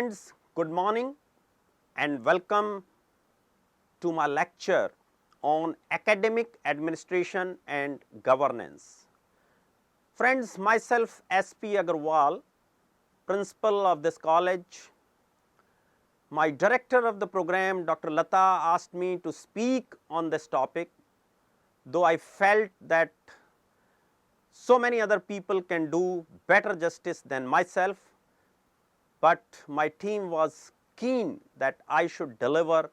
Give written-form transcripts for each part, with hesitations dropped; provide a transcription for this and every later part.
Friends, good morning and welcome to my lecture on academic administration and governance. Friends, myself S.P. Aggarwal, principal of this college, my director of the program Dr. Lata asked me to speak on this topic, though I felt that so many other people can do better justice than myself, but my team was keen that I should deliver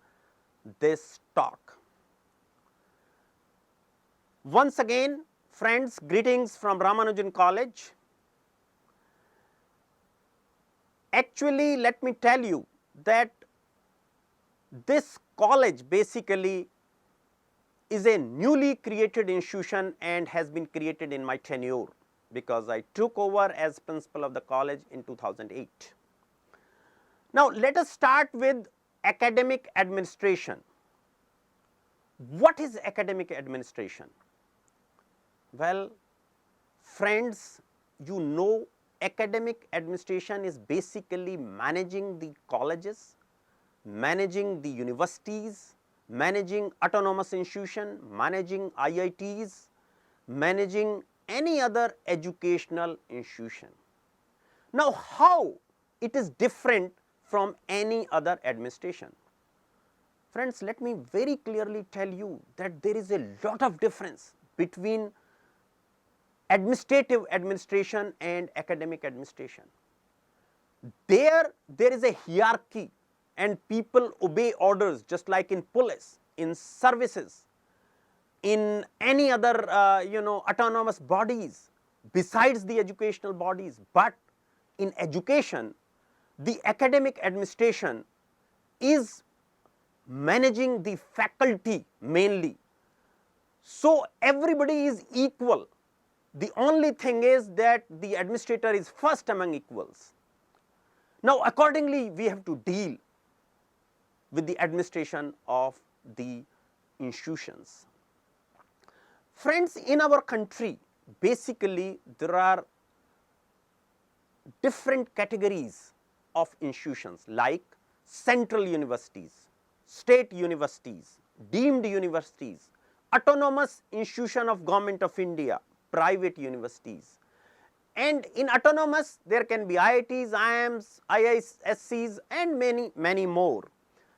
this talk. Once again, friends, greetings from Ramanujan College. Actually, let me tell you that this college basically is a newly created institution and has been created in my tenure, because I took over as principal of the college in 2008. Now, let us start with academic administration. What is academic administration? Well, friends, you know, academic administration is basically managing the colleges, managing the universities, managing autonomous institution, managing IITs, managing any other educational institution. Now, how it is different from any other administration? Friends, let me very clearly tell you that there is a lot of difference between administrative administration and academic administration. There is a hierarchy and people obey orders, just like in police, in services, in any other autonomous bodies besides the educational bodies. But in education, the academic administration is managing the faculty mainly. So, everybody is equal. The only thing is that the administrator is first among equals. Now, accordingly, we have to deal with the administration of the institutions. Friends, in our country, basically there are different categories of institutions like central universities, state universities, deemed universities, autonomous institution of Government of India, private universities. And in autonomous, there can be IITs, IIMs, IISCs and many more.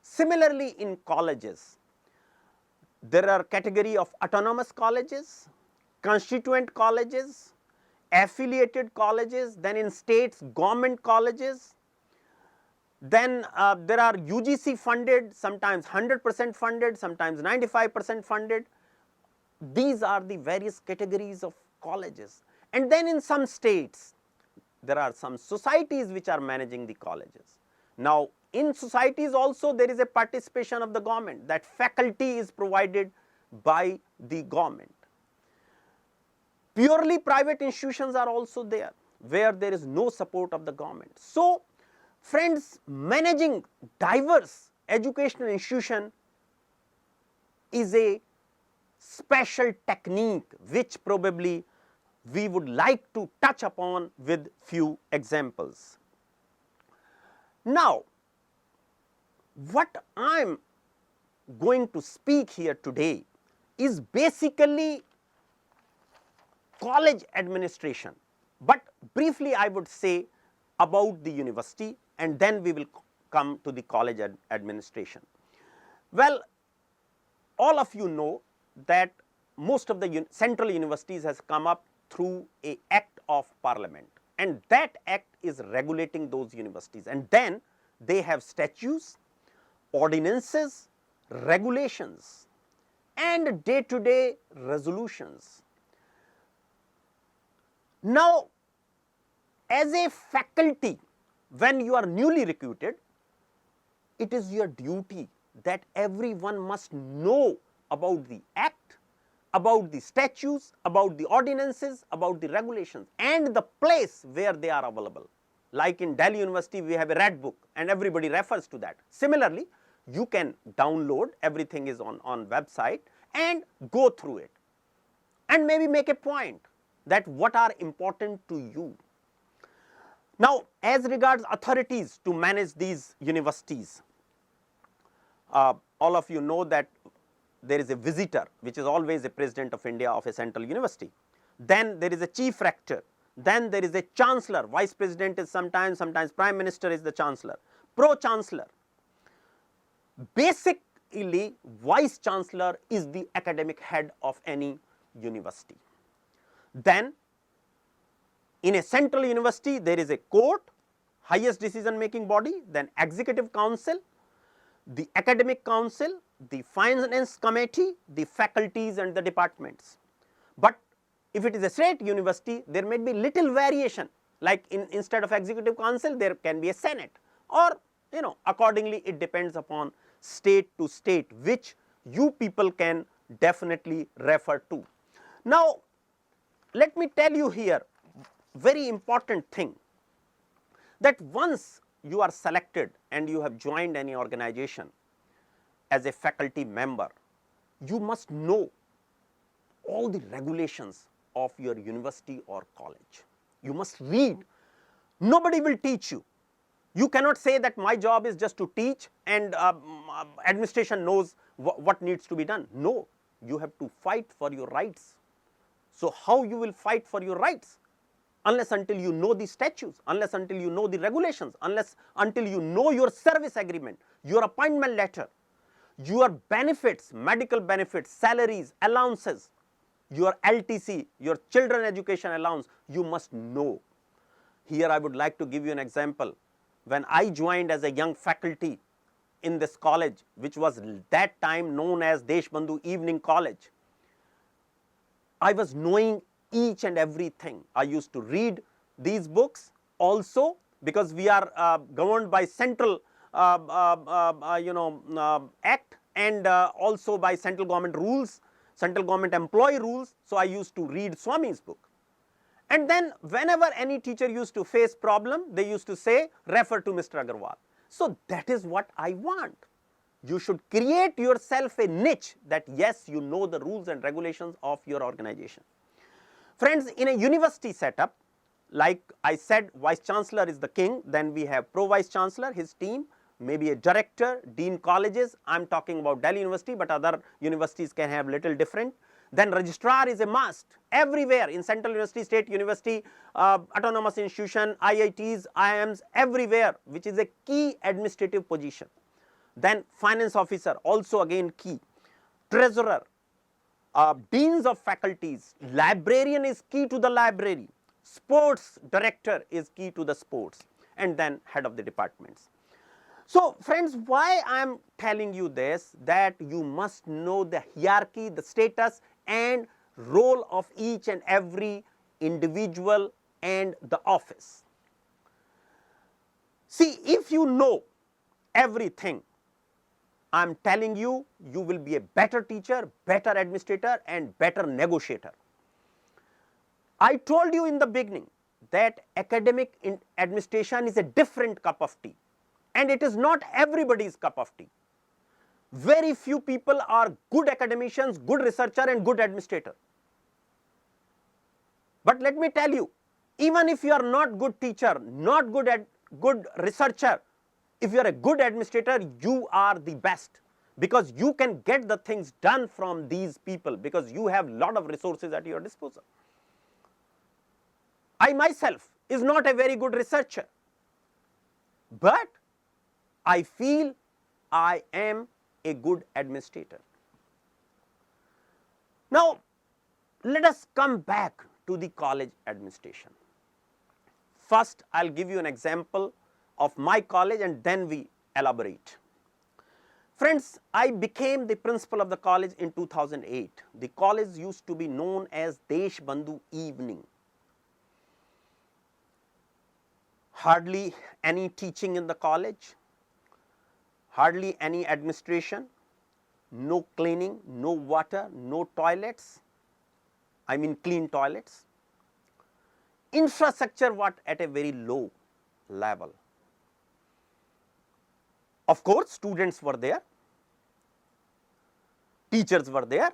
Similarly, in colleges, there are category of autonomous colleges, constituent colleges, affiliated colleges, then in states, government colleges. Then there are UGC funded, sometimes 100% funded, sometimes 95% funded. These are the various categories of colleges. And then in some states, there are some societies which are managing the colleges. Now, in societies also there is a participation of the government, that faculty is provided by the government. Purely private institutions are also there, where there is no support of the government. So, friends, managing diverse educational institution is a special technique which probably we would like to touch upon with few examples. Now, what I am going to speak here today is basically college administration, but briefly I would say about the university and then we will come to the college administration. Well, all of you know that most of the central universities has come up through a act of parliament, and that act is regulating those universities, and then they have statutes, ordinances, regulations and day-to-day resolutions. Now, as a faculty, when you are newly recruited, it is your duty that everyone must know about the act, about the statutes, about the ordinances, about the regulations and the place where they are available. Like in Delhi University, we have a red book and everybody refers to that. Similarly, you can download, everything is on website, and go through it and maybe make a point that what are important to you. Now, as regards authorities to manage these universities, all of you know that there is a visitor which is always a president of India of a central university. Then there is a chief rector, then there is a chancellor, vice president is sometimes prime minister is the chancellor, pro chancellor. Basically, vice chancellor is the academic head of any university. Then in a central university there is a court, highest decision making body, then executive council, the academic council, the finance committee, the faculties and the departments. But if it is a state university, there may be little variation, like instead of executive council there can be a senate, or accordingly it depends upon state to state, which you people can definitely refer to. Now, let me tell you here very important thing, that once you are selected and you have joined any organization as a faculty member, you must know all the regulations of your university or college. You must read. Nobody will teach you. You cannot say that my job is just to teach and administration knows what needs to be done. No, you have to fight for your rights. So how you will fight for your rights? Unless until you know the statutes, unless until you know the regulations, unless until you know your service agreement, your appointment letter, your benefits, medical benefits, salaries, allowances, your LTC, your children education allowance, you must know. Here I would like to give you an example. When I joined as a young faculty in this college, which was that time known as Deshbandhu Evening College, I was knowing each and everything. I used to read these books also, because we are governed by central act, and also by central government rules, central government employee rules. So I used to read Swami's book. And then whenever any teacher used to face problem, they used to say, refer to Mr. Aggarwal. So that is what I want. You should create yourself a niche that yes, you know the rules and regulations of your organization. Friends, in a university setup, like I said, vice chancellor is the king, then we have pro vice chancellor, his team, maybe a director, dean colleges. I am talking about Delhi University, but other universities can have little different. Then registrar is a must everywhere in central university, state university, autonomous institution, IITs, IIMs, everywhere, which is a key administrative position. Then finance officer, also again key. Treasurer, deans of faculties, librarian is key to the library, sports director is key to the sports, and then head of the departments. So friends, why I am telling you this, that you must know the hierarchy, the status and role of each and every individual and the office. See, if you know everything, I am telling you, you will be a better teacher, better administrator and better negotiator. I told you in the beginning that academic administration is a different cup of tea, and it is not everybody's cup of tea. Very few people are good academicians, good researcher and good administrator. But let me tell you, even if you are not good teacher, not good researcher, if you are a good administrator, you are the best, because you can get the things done from these people, because you have lot of resources at your disposal. I myself is not a very good researcher, but I feel I am a good administrator. Now, let us come back to the college administration. First, I will give you an example of my college and then we elaborate. Friends, I became the principal of the college in 2008. The college used to be known as Deshbandhu Evening. Hardly any teaching in the college, hardly any administration, no cleaning, no water, no toilets, I mean clean toilets. Infrastructure was at a very low level. Of course, students were there, teachers were there,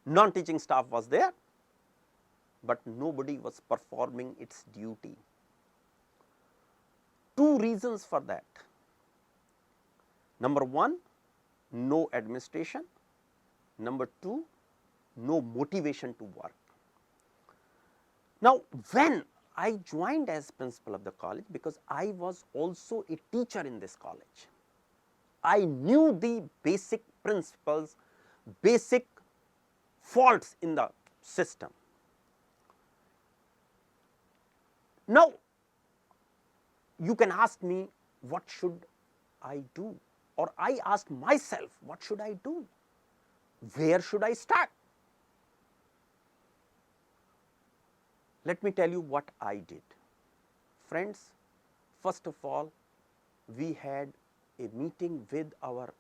non-teaching staff was there, but nobody was performing its duty. two reasons for that. Number one, no administration. Number two, no motivation to work. Now, when I joined as principal of the college, because I was also a teacher in this college, I knew the basic principles, basic faults in the system. Now, you can ask me, what should I do? Or I ask myself, what should I do? Where should I start? Let me tell you what I did. Friends, first of all, we had a meeting with our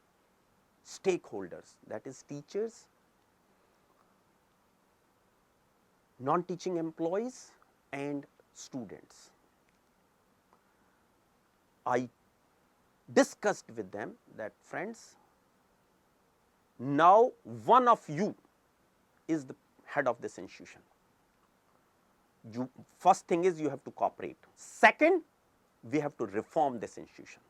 stakeholders, that is teachers, non-teaching employees and students. I discussed with them that, friends, now one of you is the head of this institution. First thing is you have to cooperate. Second, we have to reform this institution.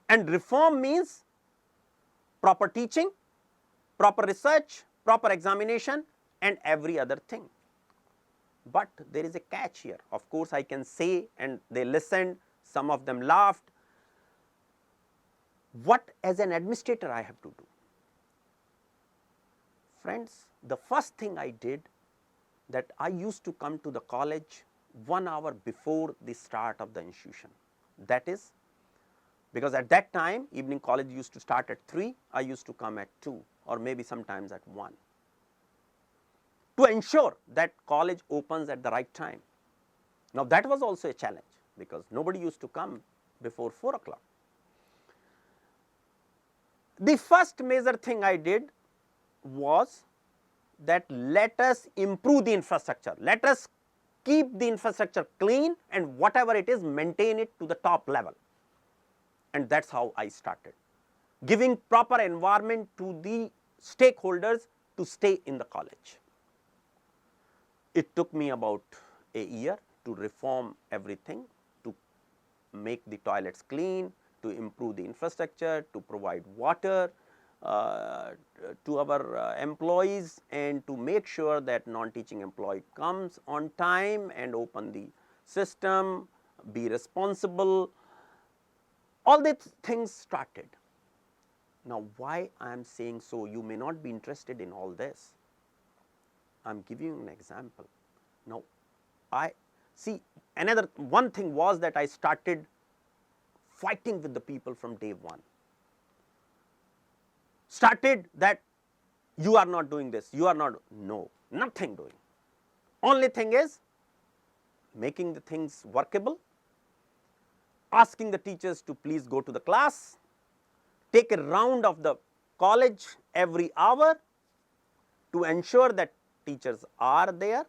And reform means proper teaching, proper research, proper examination and every other thing. But there is a catch here. Of course, I can say, and they listened, some of them laughed. What as an administrator I have to do? Friends, the first thing I did, that I used to come to the college 1 hour before the start of the institution. That is, because at that time evening college used to start at 3, I used to come at 2 or maybe sometimes at 1, to ensure that college opens at the right time. Now, that was also a challenge, because nobody used to come before 4 o'clock. The first major thing I did was that let us improve the infrastructure, let us keep the infrastructure clean, and whatever it is, maintain it to the top level. And that is how I started, giving proper environment to the stakeholders to stay in the college. It took me about a year to reform everything, to make the toilets clean, to improve the infrastructure, to provide water to our employees, and to make sure that non-teaching employee comes on time and open the system, be responsible. All these things started. Now, why I am saying so? You may not be interested in all this. I am giving you an example. Now, I see another one thing was that I started fighting with the people from day one. Started that you are not doing this, you are not, no, nothing doing. Only thing is making the things workable, asking the teachers to please go to the class, take a round of the college every hour to ensure that teachers are there.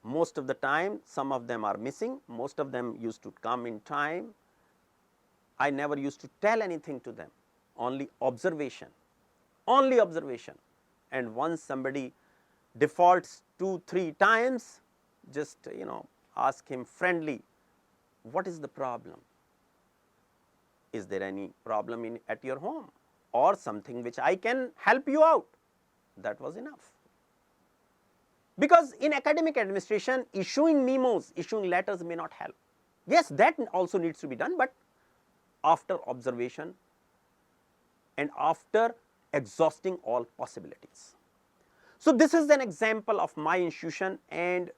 Most of the time, some of them are missing, most of them used to come in time. I never used to tell anything to them, only observation, only observation. And once somebody defaults 2-3 times, just ask him friendly, what is the problem? Is there any problem at your home, or something which I can help you out? That was enough. Because in academic administration, issuing memos, issuing letters may not help. Yes, that also needs to be done, but after observation and after exhausting all possibilities. So, this is an example of my institution, and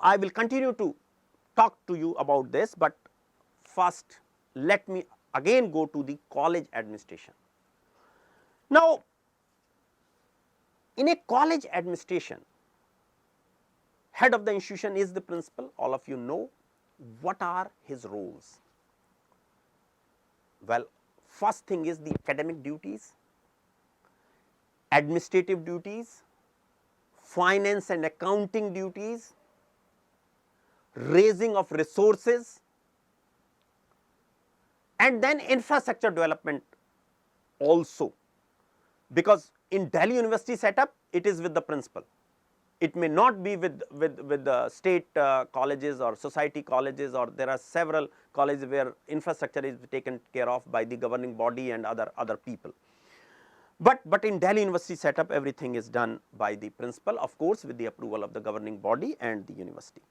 I will continue to talk to you about this, but first let me again go to the college administration. Now, in a college administration, head of the institution is the principal. All of you know what are his roles. Well, first thing is the academic duties, administrative duties, finance and accounting duties, raising of resources, and then infrastructure development also, because in Delhi University setup, it is with the principal. It may not be with the state colleges or society colleges, or there are several colleges where infrastructure is taken care of by the governing body and other people. But in Delhi University setup, everything is done by the principal, of course with the approval of the governing body and the university.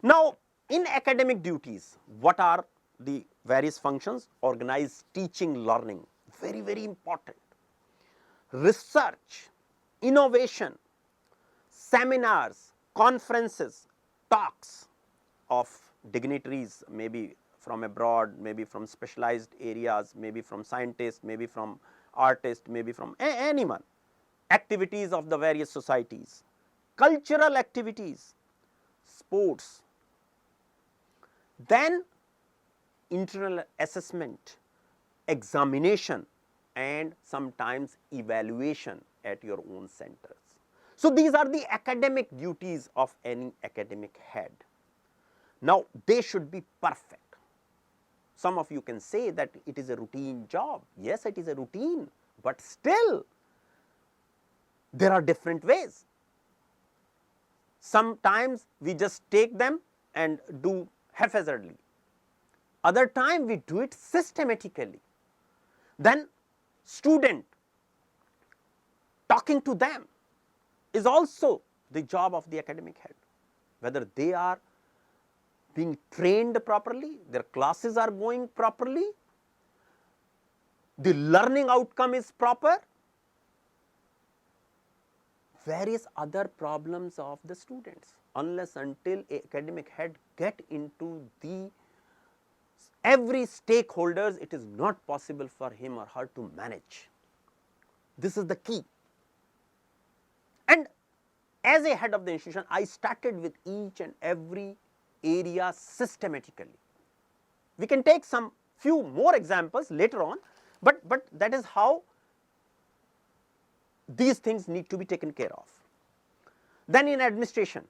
Now, in academic duties, what are the various functions? Organize teaching, learning, very important. Research, innovation, seminars, conferences, talks of dignitaries, maybe from abroad, maybe from specialized areas, maybe from scientists, maybe from artists, maybe from anyone. Activities of the various societies, cultural activities, sports. Then internal assessment, examination, and sometimes evaluation at your own centers. So, these are the academic duties of any academic head. Now, they should be perfect. Some of you can say that it is a routine job. Yes, it is a routine, but still there are different ways. Sometimes we just take them and do haphazardly. Other time we do it systematically. Then student, talking to them is also the job of the academic head, whether they are being trained properly, their classes are going properly, the learning outcome is proper, various other problems of the students. Unless until a academic head get into the every stakeholders, it is not possible for him or her to manage. This is the key. And as a head of the institution, I started with each and every area systematically. We can take some few more examples later on, but that is how these things need to be taken care of. Then in administration,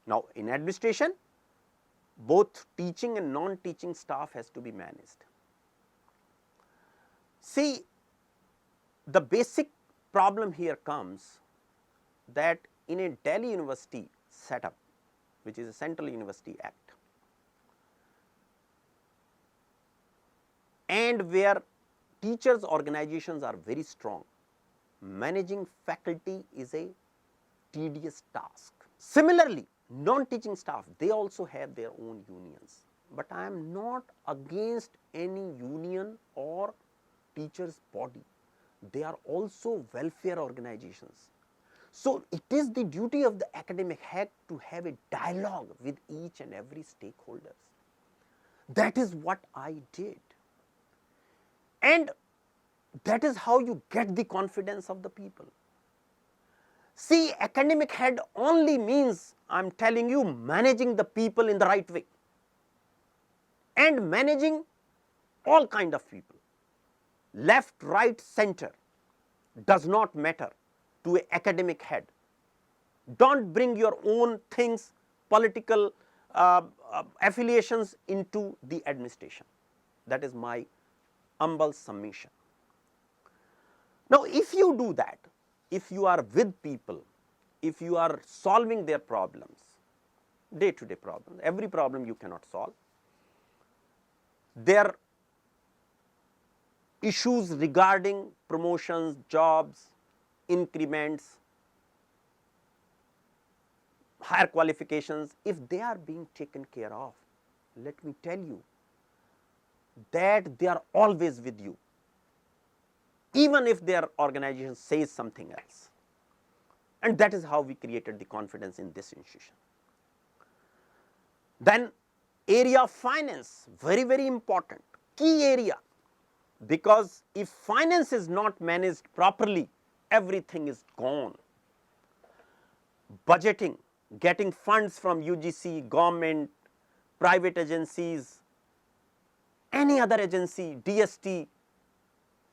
now in administration, both teaching and non-teaching staff has to be managed. See, the basic problem here comes that in a Delhi University setup, which is a Central University Act, and where teachers organizations are very strong, managing faculty is a tedious task. Similarly, non-teaching staff, they also have their own unions, but I am not against any union or teachers body. They are also welfare organizations. So, it is the duty of the academic head to have a dialogue with each and every stakeholders. That is what I did, and that is how you get the confidence of the people. See, academic head only means, I am telling you, managing the people in the right way and managing all kind of people, left, right, center, does not matter to an academic head. Don't bring your own things, political affiliations into the administration. That is my humble submission. Now, if you do that, if you are with people, if you are solving their problems, day to day problems, every problem you cannot solve, their issues regarding promotions, jobs, increments, higher qualifications, if they are being taken care of, let me tell you that they are always with you, even if their organization says something else. And that is how we created the confidence in this institution. Then area of finance, very important, key area, because if finance is not managed properly, everything is gone. Budgeting, getting funds from UGC, government, private agencies, any other agency, DST,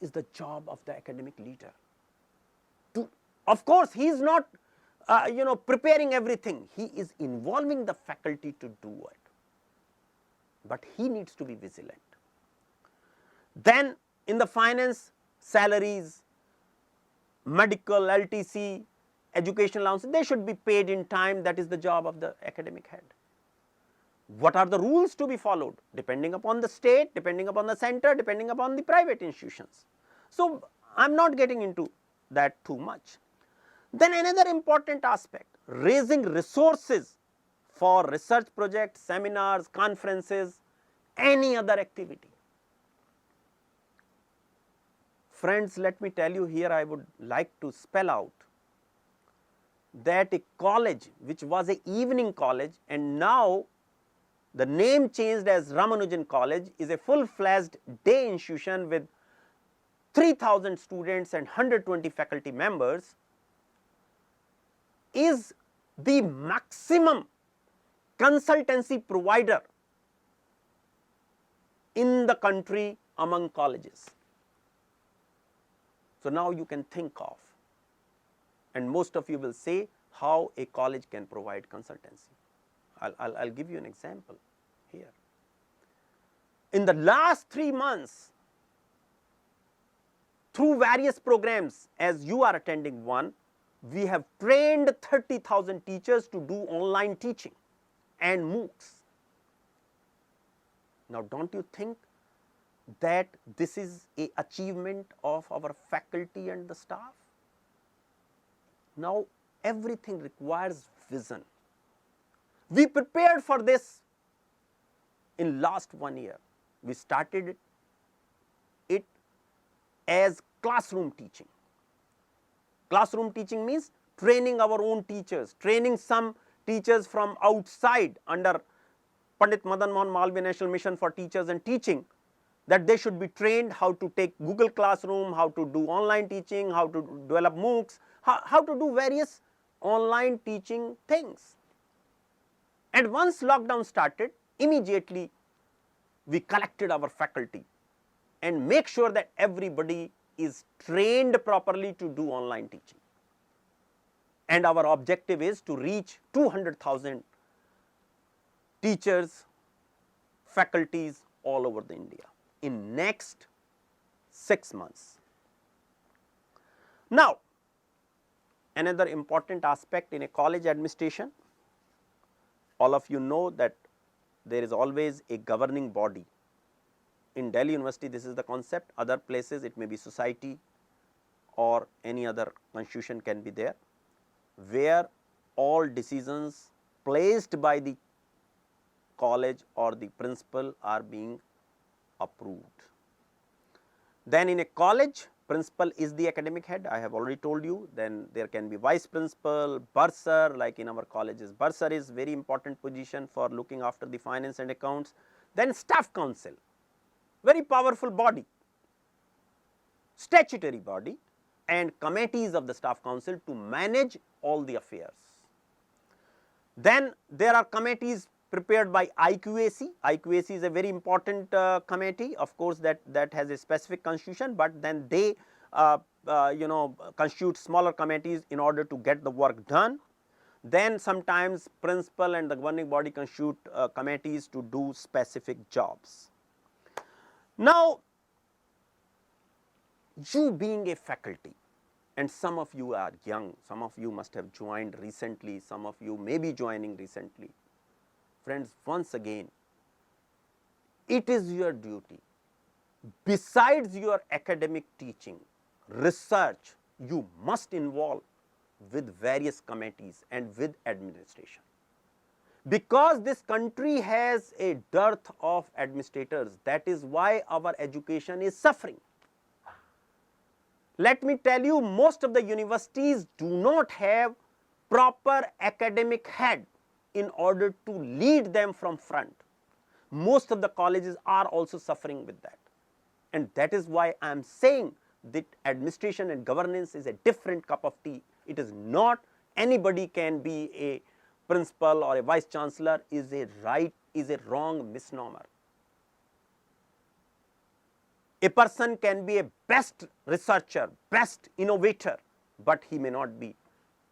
is the job of the academic leader. Of course, he is not preparing everything, he is involving the faculty to do it, but he needs to be vigilant. Then in the finance, salaries, medical, LTC, education allowances, they should be paid in time. That is the job of the academic head. What are the rules to be followed? Depending upon the state, depending upon the center, depending upon the private institutions. So, I am not getting into that too much. Then another important aspect, raising resources for research projects, seminars, conferences, any other activity. Friends, let me tell you here, I would like to spell out that a college which was an evening college and now the name changed as Ramanujan College is a full-fledged day institution with 3,000 students and 120 faculty members, is the maximum consultancy provider in the country among colleges. So, now you can think of, and most of you will say how a college can provide consultancy. I'll give you an example here. In the last 3 months, through various programs, as you are attending one, we have trained 30,000 teachers to do online teaching and MOOCs. Now, don't you think that this is an achievement of our faculty and the staff? Now, everything requires vision. We prepared for this in last 1 year. We started it as classroom teaching. Classroom teaching means training our own teachers, training some teachers from outside under Pandit Madan Mohan Malviya National Mission for Teachers and Teaching, that they should be trained how to take Google Classroom, how to do online teaching, how to develop MOOCs, how to do various online teaching things. And once lockdown started, immediately we collected our faculty and make sure that everybody is trained properly to do online teaching. And our objective is to reach 200,000 teachers, faculties all over the India in next 6 months. Now, another important aspect in a college administration, all of you know that there is always a governing body. In Delhi University, this is the concept. Other places, it may be society or any other constitution can be there, where all decisions placed by the college or the principal are being approved. Then in a college, principal is the academic head, I have already told you. Then there can be vice principal, bursar, like in our colleges. Bursar is very important position for looking after the finance and accounts. Then staff council, very powerful body, statutory body, and committees of the staff council to manage all the affairs. Then there are committees prepared by IQAC. IQAC is a very important committee, of course, that has a specific constitution, but then they constitute smaller committees in order to get the work done. Then sometimes principal and the governing body constitute committees to do specific jobs. Now, you being a faculty, and some of you are young, some of you must have joined recently, some of you may be joining recently. Friends, once again, it is your duty, besides your academic teaching, research, you must involve with various committees and with administration. Because this country has a dearth of administrators, that is why our education is suffering. Let me tell you, most of the universities do not have proper academic head in order to lead them from front. Most of the colleges are also suffering with that. And that is why I am saying that administration and governance is a different cup of tea. It is not anybody can be a principal or a vice chancellor is a wrong misnomer. A person can be a best researcher, best innovator, but he may not be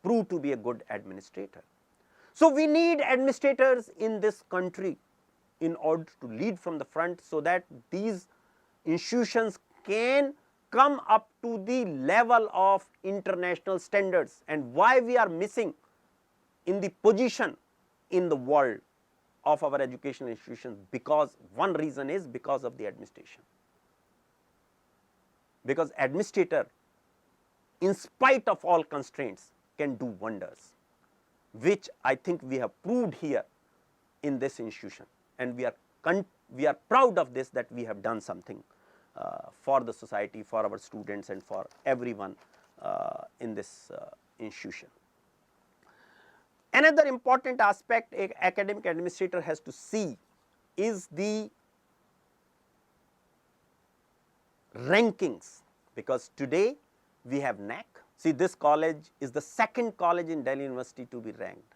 proved to be a good administrator. So, we need administrators in this country in order to lead from the front, so that these institutions can come up to the level of international standards, and why we are missing in the position in the world of our educational institutions, because one reason is because of the administration. Because administrator, in spite of all constraints, can do wonders, which I think we have proved here in this institution, and we are proud of this, that we have done something for the society, for our students, and for everyone in this institution. Another important aspect an academic administrator has to see is the rankings, because today we have NAC. See, this college is the second college in Delhi University to be ranked.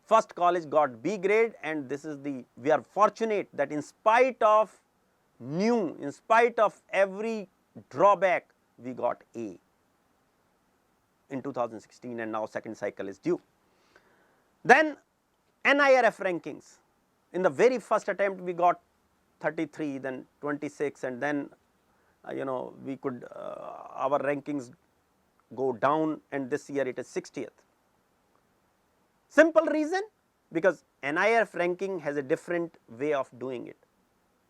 First college got B grade, and this is the, we are fortunate that in spite of every drawback, we got A in 2016, and now second cycle is due. Then NIRF rankings, in the very first attempt we got 33, then 26, and then we could our rankings go down, and this year it is 60th. Simple reason, because NIRF ranking has a different way of doing it.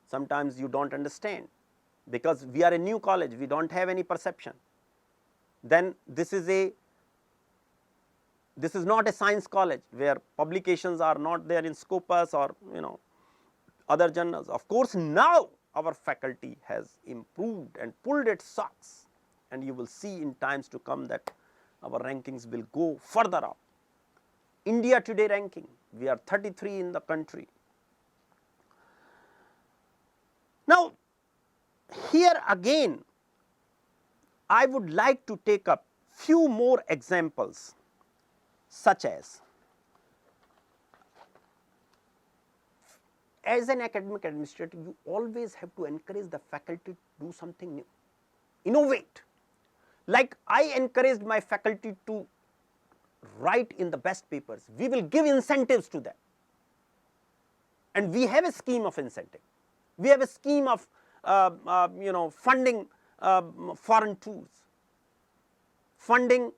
Sometimes you do not understand, because we are a new college, we do not have any perception. Then this is not a science college where publications are not there in Scopus or other journals. Of course, now our faculty has improved and pulled its socks, and you will see in times to come that our rankings will go further up. India Today ranking, we are 33 in the country. Now, here again I would like to take up few more examples, such as an academic administrator, you always have to encourage the faculty to do something new, innovate. Like I encouraged my faculty to write in the best papers, we will give incentives to them, and we have a scheme of incentive. We have a scheme of funding foreign tours, funding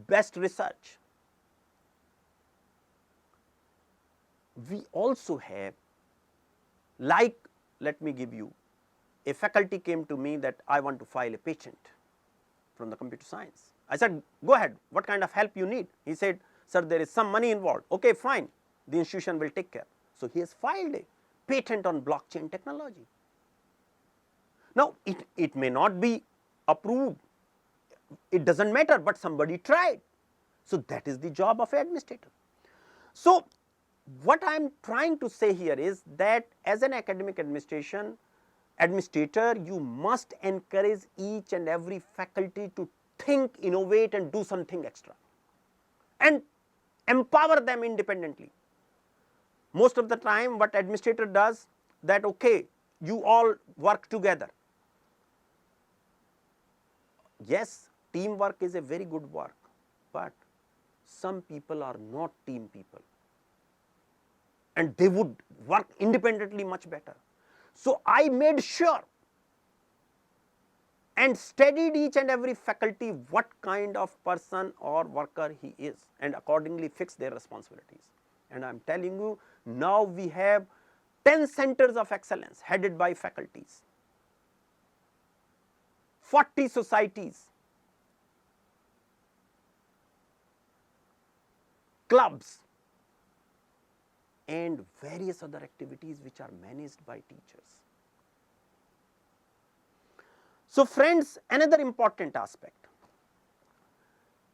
best research. We also have, like, let me give you, a faculty came to me that I want to file a patent from the computer science. I said, go ahead, what kind of help you need? He said, sir, there is some money involved. Okay, fine, the institution will take care. So he has filed a patent on blockchain technology. Now, it may not be approved, it does not matter, but somebody tried. So that is the job of an administrator. So what I am trying to say here is that as an academic administrator, you must encourage each and every faculty to think, innovate, and do something extra, and empower them independently. Most of the time what administrator does, that okay, you all work together. Yes, teamwork is a very good work, but some people are not team people, and they would work independently much better. So I made sure and studied each and every faculty what kind of person or worker he is, and accordingly fixed their responsibilities. And I am telling you, now we have 10 centers of excellence headed by faculties, 40 societies, clubs, and various other activities which are managed by teachers. So friends, another important aspect,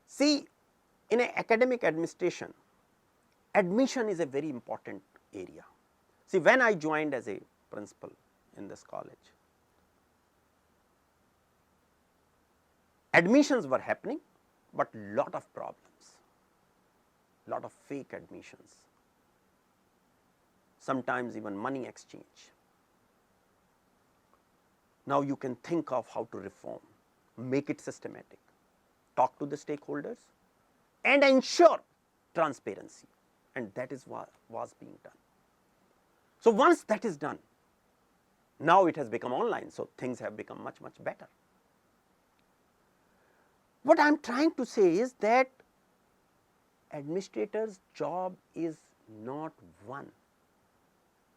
see, in an academic administration, admission is a very important area. See, when I joined as a principal in this college, admissions were happening, but lot of problems, lot of fake admissions, sometimes even money exchange. Now you can think of how to reform, make it systematic, talk to the stakeholders, and ensure transparency, and that is what was being done. So once that is done, now it has become online, so things have become much better. What I am trying to say is that administrator's job is not one,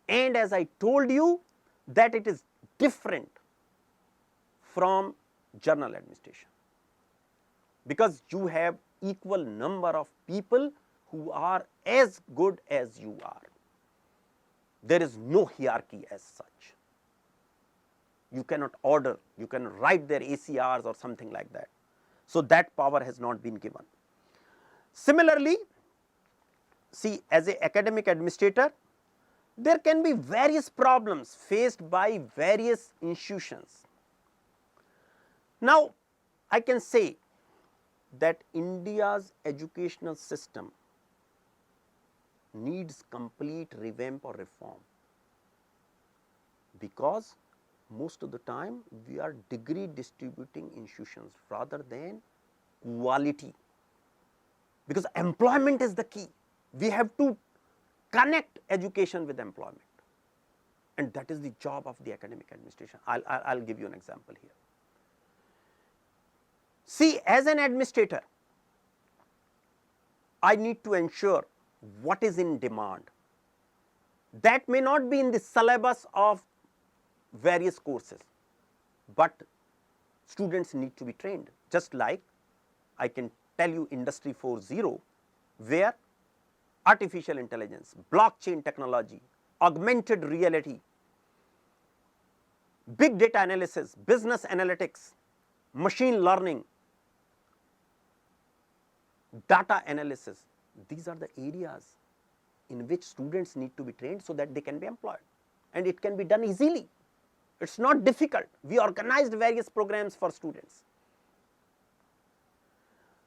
and as I told you that it is different from journal administration, because you have equal number of people who are as good as you are. There is no hierarchy as such. You cannot order, you can write their ACRs or something like that. So, that power has not been given. Similarly, see, as an academic administrator, there can be various problems faced by various institutions. Now, I can say that India's educational system needs complete revamp or reform, because most of the time we are degree distributing institutions rather than quality, because employment is the key. We have to connect education with employment, and that is the job of the academic administration. I'll give you an example here. See, as an administrator, I need to ensure what is in demand. That may not be in the syllabus of various courses, but students need to be trained. Just like I can tell you Industry 4.0, where artificial intelligence, blockchain technology, augmented reality, big data analysis, business analytics, machine learning, data analysis, these are the areas in which students need to be trained so that they can be employed, and it can be done easily. It is not difficult. We organized various programs for students.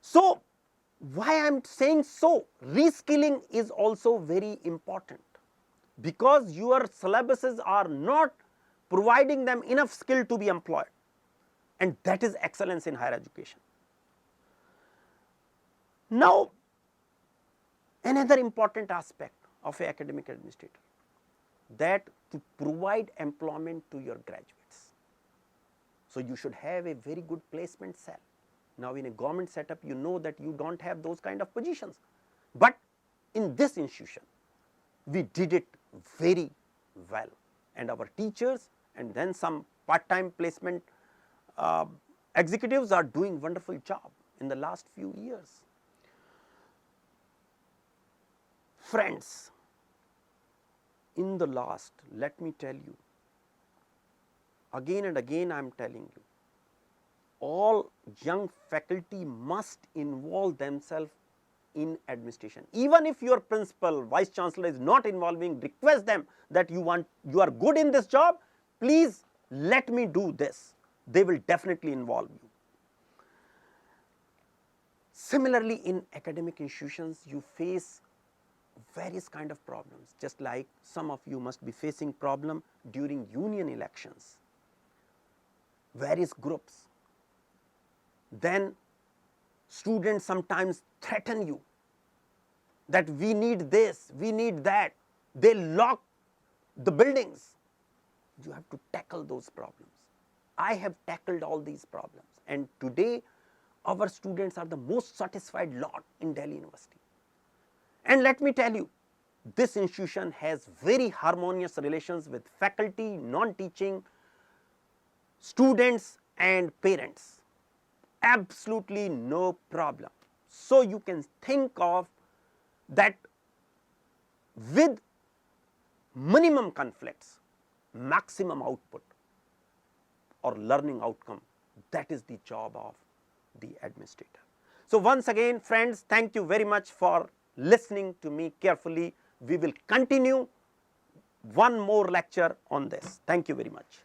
So, why I am saying so? Reskilling is also very important, because your syllabuses are not providing them enough skill to be employed, and that is excellence in higher education. Now, another important aspect of an academic administrator, that to provide employment to your graduates. So, you should have a very good placement cell. Now, in a government setup, you know that you do not have those kind of positions, but in this institution, we did it very well, and our teachers and then some part-time placement executives are doing wonderful job in the last few years. Friends, in the last, let me tell you, again and again I am telling you, all young faculty must involve themselves in administration. Even if your principal, vice chancellor is not involving, request them that you are good in this job, please let me do this. They will definitely involve you. Similarly, in academic institutions, you face various kind of problems, just like some of you must be facing problem during union elections, various groups. Then students sometimes threaten you that we need this, we need that. They lock the buildings. You have to tackle those problems. I have tackled all these problems, and today our students are the most satisfied lot in Delhi University. And let me tell you, this institution has very harmonious relations with faculty, non-teaching, students and parents. Absolutely no problem. So, you can think of that with minimum conflicts, maximum output or learning outcome. That is the job of the administrator. So, once again friends, thank you very much for listening to me carefully. We will continue one more lecture on this. Thank you very much.